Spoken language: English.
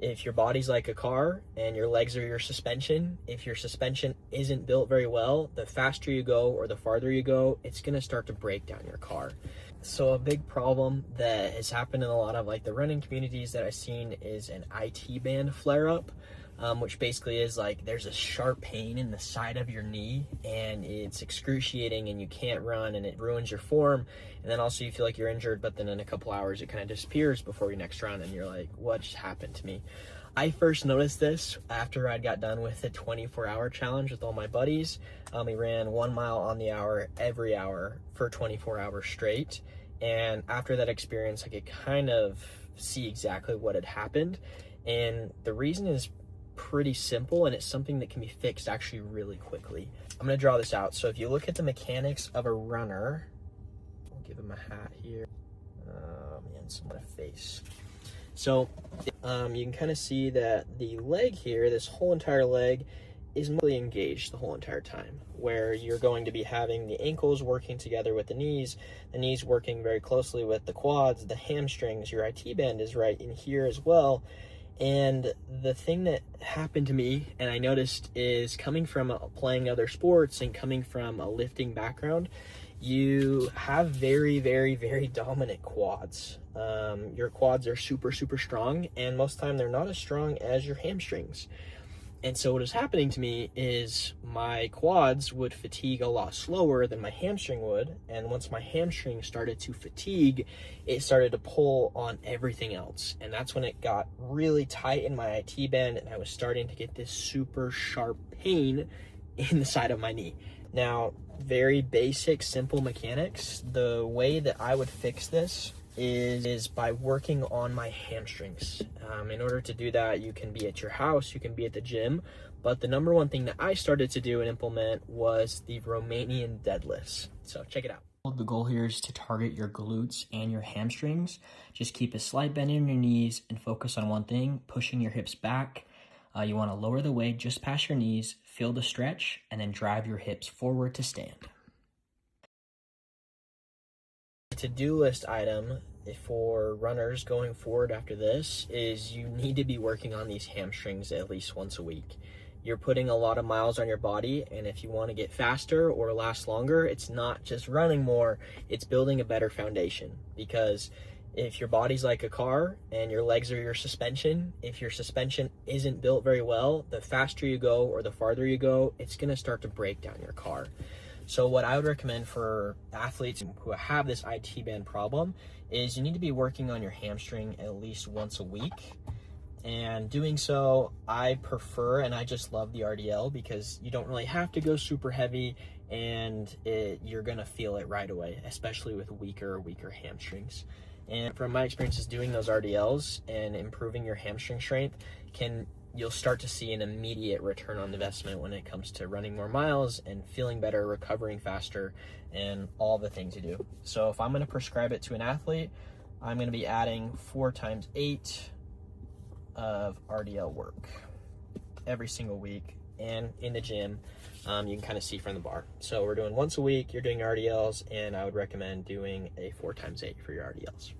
If your body's like a car and your legs are your suspension, if your suspension isn't built very well, the faster you go or the farther you go, it's gonna start to break down your car. So a big problem that has happened in a lot of like the running communities that I've seen is an IT band flare up. Which basically is like there's a sharp pain in the side of your knee and it's excruciating and you can't run and it ruins your form, and then also you feel like you're injured, but then in a couple hours it kind of disappears before your next run and you're like, what just happened to me? I first noticed this after I got done with the 24-hour challenge with all my buddies. We ran 1 mile on the hour every hour for 24 hours straight, and after that experience I could kind of see exactly what had happened, and the reason is pretty simple, and it's something that can be fixed actually really quickly. I'm going to draw this out. So if you look at the mechanics of a runner, I'll give him a hat here, and some face. So you can kind of see that the leg here, this whole entire leg, is really engaged the whole entire time, where you're going to be having the ankles working together with the knees working very closely with the quads, the hamstrings, your IT band is right in here as well. And the thing that happened to me, and I noticed, is coming from playing other sports and coming from a lifting background, you have very, very, very dominant quads. Your quads are super, super strong, and most of the time they're not as strong as your hamstrings. And so what was happening to me is my quads would fatigue a lot slower than my hamstring would. And once my hamstring started to fatigue, it started to pull on everything else. And that's when it got really tight in my IT band and I was starting to get this super sharp pain in the side of my knee. Now, very basic, simple mechanics. The way that I would fix this is by working on my hamstrings. In order to do that, you can be at your house, you can be at the gym, but the number one thing that I started to do and implement was the Romanian deadlifts. So check it out. The goal here is to target your glutes and your hamstrings. Just keep a slight bend in your knees and focus on one thing, pushing your hips back. You want to lower the weight just past your knees, feel the stretch, and then drive your hips forward to stand. To-do list item for runners going forward after this is you need to be working on these hamstrings at least once a week. You're putting a lot of miles on your body, and if you want to get faster or last longer, it's not just running more, it's building a better foundation. Because if your body's like a car and your legs are your suspension, if your suspension isn't built very well, the faster you go or the farther you go, it's going to start to break down your car. So what I would recommend for athletes who have this IT band problem is you need to be working on your hamstring at least once a week. And doing so, I prefer, and I just love the RDL because you don't really have to go super heavy and you're gonna feel it right away, especially with weaker hamstrings. And from my experiences doing those RDLs and improving your hamstring strength, you'll start to see an immediate return on investment when it comes to running more miles and feeling better, recovering faster, and all the things you do. So if I'm going to prescribe it to an athlete, I'm going to be adding 4 times 8 of RDL work every single week, and in the gym, you can kind of see from the bar. So we're doing once a week, you're doing RDLs, and I would recommend doing a 4 times 8 for your RDLs.